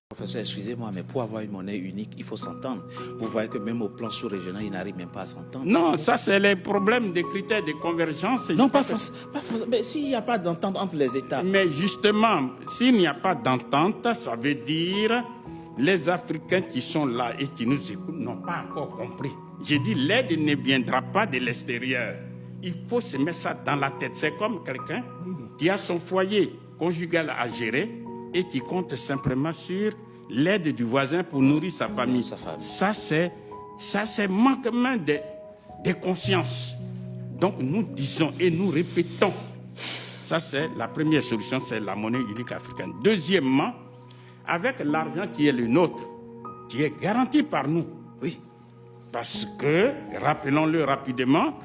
Professeur, excusez-moi, mais pour avoir une monnaie unique, il faut s'entendre. Vous voyez que même au plan sous-régional, ils n'arrivent même pas à s'entendre. Non, ça c'est les problèmes des critères de convergence. Non, pas forcément. Mais s'il n'y a pas d'entente entre les États. Mais justement, s'il n'y a pas d'entente, ça veut dire les Africains qui sont là et qui nous écoutent n'ont pas encore compris. J'ai dit, l'aide ne viendra pas de l'extérieur. Il faut se mettre ça dans la tête. C'est comme quelqu'un qui a son foyer conjugal à gérer et qui compte simplement sur l'aide du voisin pour nourrir sa famille. Ça, c'est manquement de conscience. Donc, nous disons et nous répétons. Ça, c'est la première solution, c'est la monnaie unique africaine. Deuxièmement, avec l'argent qui est le nôtre, qui est garanti par nous. Oui. Parce que, rappelons-le rapidement,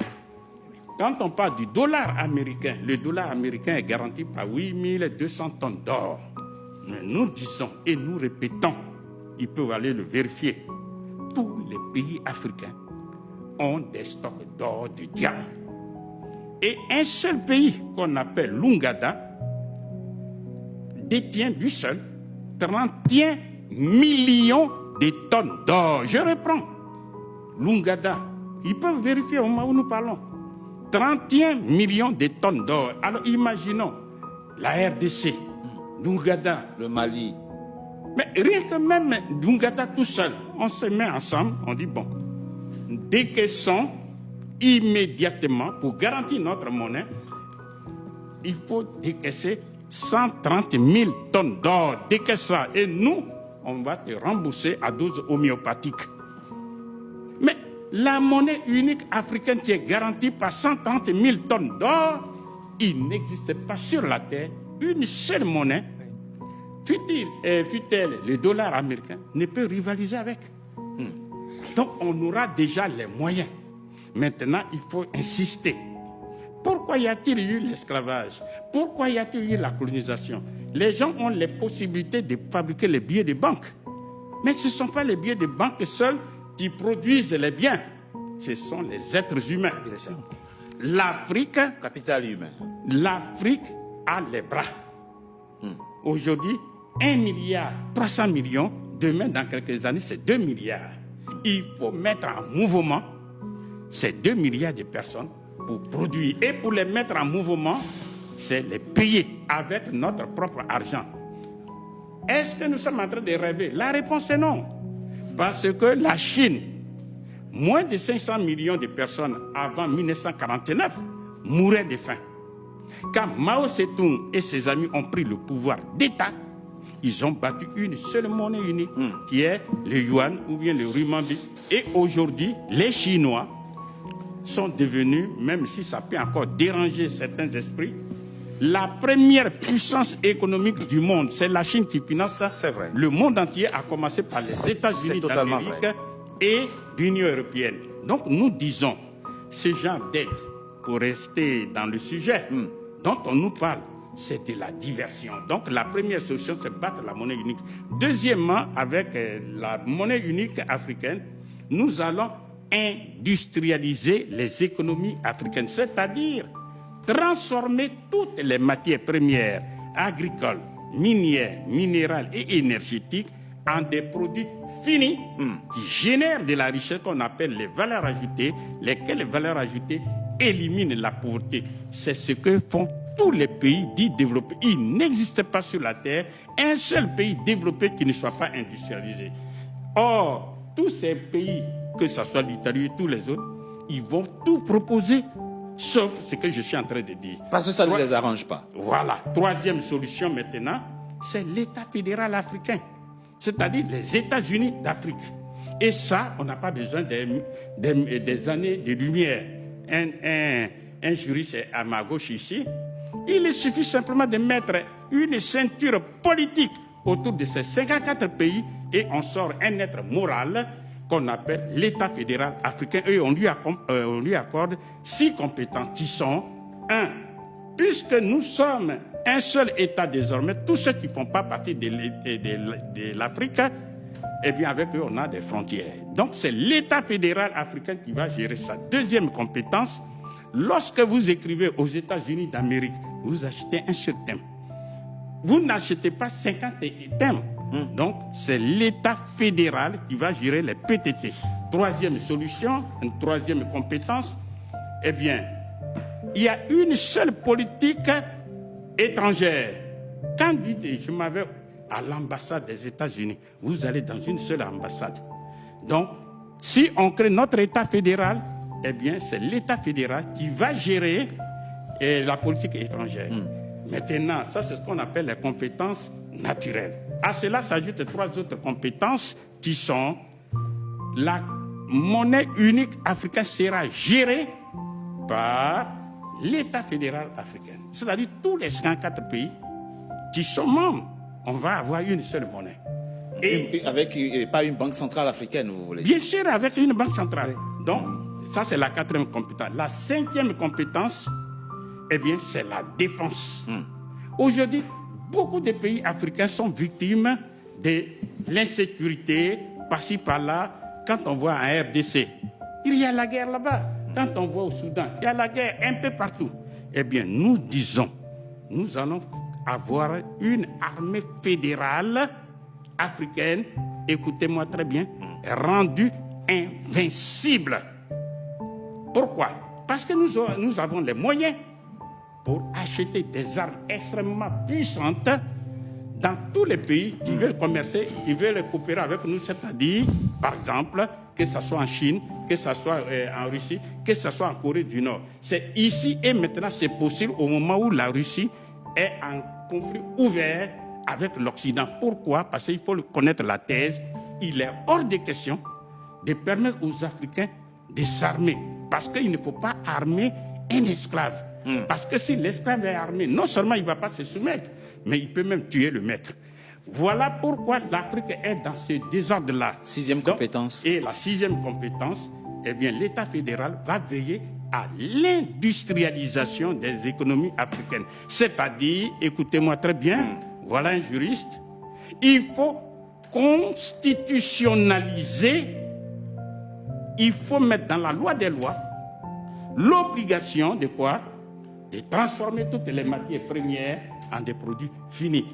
quand on parle du dollar américain, le dollar américain est garanti par 8200 tonnes d'or. Mais nous disons et nous répétons, ils peuvent aller le vérifier, tous les pays africains ont des stocks d'or, de diamants. Et un seul pays qu'on appelle l'Ouganda détient du seul 31 millions de tonnes d'or. Je reprends. L'Ouganda, ils peuvent vérifier au moment où nous parlons. 31 millions de tonnes d'or. Alors imaginons la RDC, l'Ouganda, le Mali. Mais rien que même l'Ouganda tout seul, on se met ensemble, on dit bon, décaissons immédiatement pour garantir notre monnaie, il faut décaisser 130 000 tonnes d'or. Décaisse ça et nous, on va te rembourser à dose homéopathique. Mais la monnaie unique africaine qui est garantie par 130 000 tonnes d'or, il n'existe pas sur la terre une seule monnaie, fut-elle le dollar américain, ne peut rivaliser avec. Donc on aura déjà les moyens. Maintenant, il faut insister. Pourquoi y a-t-il eu l'esclavage? Pourquoi y a-t-il eu la colonisation? Les gens ont les possibilités de fabriquer les billets de banque. Mais ce ne sont pas les billets de banque seuls qui produisent les biens. Ce sont les êtres humains. L'Afrique... Capital humain. L'Afrique a les bras. Aujourd'hui, 1 milliard 300 millions. Demain, dans quelques années, c'est 2 milliards. Il faut mettre en mouvement ces 2 milliards de personnes pour produire. Et pour les mettre en mouvement, c'est les payer avec notre propre argent. Est-ce que nous sommes en train de rêver? La réponse est non. Parce que la Chine, moins de 500 millions de personnes avant 1949 mouraient de faim. Quand Mao Tse-tung et ses amis ont pris le pouvoir d'État, ils ont battu une seule monnaie unique, qui est le yuan ou bien le renminbi. Et aujourd'hui, les Chinois sont devenus, même si ça peut encore déranger certains esprits, la première puissance économique du monde. C'est la Chine qui finance le monde entier, à commencer par les États-Unis d'Amérique et l'Union européenne. Donc nous disons, ce genre d'aide, pour rester dans le sujet dont on nous parle, c'est de la diversion. Donc la première solution, c'est battre la monnaie unique. Deuxièmement, avec la monnaie unique africaine, nous allons industrialiser les économies africaines, c'est-à-dire transformer toutes les matières premières agricoles, minières, minérales et énergétiques en des produits finis qui génèrent de la richesse qu'on appelle les valeurs ajoutées, lesquelles valeurs ajoutées éliminent la pauvreté. C'est ce que font tous les pays dits développés. Il n'existe pas sur la terre un seul pays développé qui ne soit pas industrialisé. Or, tous ces pays, que ce soit l'Italie et tous les autres, ils vont tout proposer, sauf ce que je suis en train de dire. Parce que ça ne les arrange pas. Voilà. Troisième solution maintenant, c'est l'État fédéral africain, c'est-à-dire les États-Unis d'Afrique. Et ça, on n'a pas besoin des années de lumière. Un juriste à ma gauche ici, il suffit simplement de mettre une ceinture politique autour de ces 54 pays et on sort un être moral qu'on appelle l'État fédéral africain et on lui accorde 6 compétences qui sont 1. Puisque nous sommes un seul État désormais, tous ceux qui ne font pas partie de l'Afrique, eh bien avec eux on a des frontières. Donc c'est l'État fédéral africain qui va gérer sa deuxième compétence. Lorsque vous écrivez aux États-Unis d'Amérique, vous achetez un seul thème. Vous n'achetez pas 50 thèmes. Donc, c'est l'État fédéral qui va gérer les PTT. Troisième solution, une troisième compétence, eh bien, il y a une seule politique étrangère. Quand je m'avais à l'ambassade des États-Unis, vous allez dans une seule ambassade. Donc, si on crée notre État fédéral, eh bien, c'est l'État fédéral qui va gérer la politique étrangère. Maintenant, ça, c'est ce qu'on appelle les compétences naturelles. À cela s'ajoutent 3 autres compétences qui sont la monnaie unique africaine sera gérée par l'État fédéral africain. C'est-à-dire tous les 54 pays qui sont membres, on va avoir une seule monnaie. Et avec pas une banque centrale africaine, vous voulez dire? Bien sûr, avec une banque centrale. Donc, ça, c'est la 4e compétence. La 5e compétence, eh bien, c'est la défense. Aujourd'hui, beaucoup de pays africains sont victimes de l'insécurité, par-ci, par-là. Quand on voit en RDC, il y a la guerre là-bas. Quand on voit au Soudan, il y a la guerre un peu partout. Eh bien, nous disons, nous allons avoir une armée fédérale africaine, écoutez-moi très bien, rendue invincible. Pourquoi? Parce que nous avons les moyens pour acheter des armes extrêmement puissantes dans tous les pays qui veulent commercer, qui veulent coopérer avec nous, c'est-à-dire, par exemple, que ce soit en Chine, que ce soit en Russie, que ce soit en Corée du Nord. C'est ici et maintenant, c'est possible au moment où la Russie est en conflit ouvert avec l'Occident. Pourquoi? Parce qu'il faut connaître la thèse. Il est hors de question de permettre aux Africains de s'armer. Parce qu'il ne faut pas armer un esclave. Parce que si l'esclave est armé, non seulement il ne va pas se soumettre, mais il peut même tuer le maître. Voilà pourquoi l'Afrique est dans ce désordre-là. 6e compétence. Et la 6e compétence, eh bien, l'État fédéral va veiller à l'industrialisation des économies africaines. C'est-à-dire, écoutez-moi très bien, voilà un juriste, il faut constitutionnaliser, il faut mettre dans la loi des lois l'obligation de quoi? De transformer toutes les matières premières en des produits finis.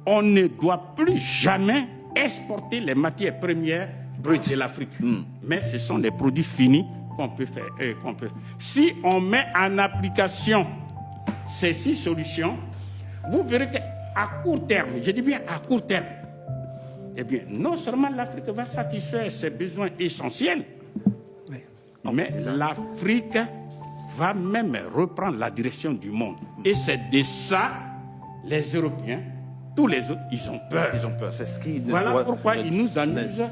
On ne doit plus jamais exporter les matières premières brutes de l'Afrique. Mais ce sont les produits finis qu'on peut faire. Si on met en application ces 6 solutions, vous verrez qu'à court terme, je dis bien à court terme, eh bien, non seulement l'Afrique va satisfaire ses besoins essentiels, mais l'Afrique va même reprendre la direction du monde. Et c'est de ça, les Européens, tous les autres, ils ont peur. Ils ont peur. C'est ce qui Voilà pourquoi ils nous amusent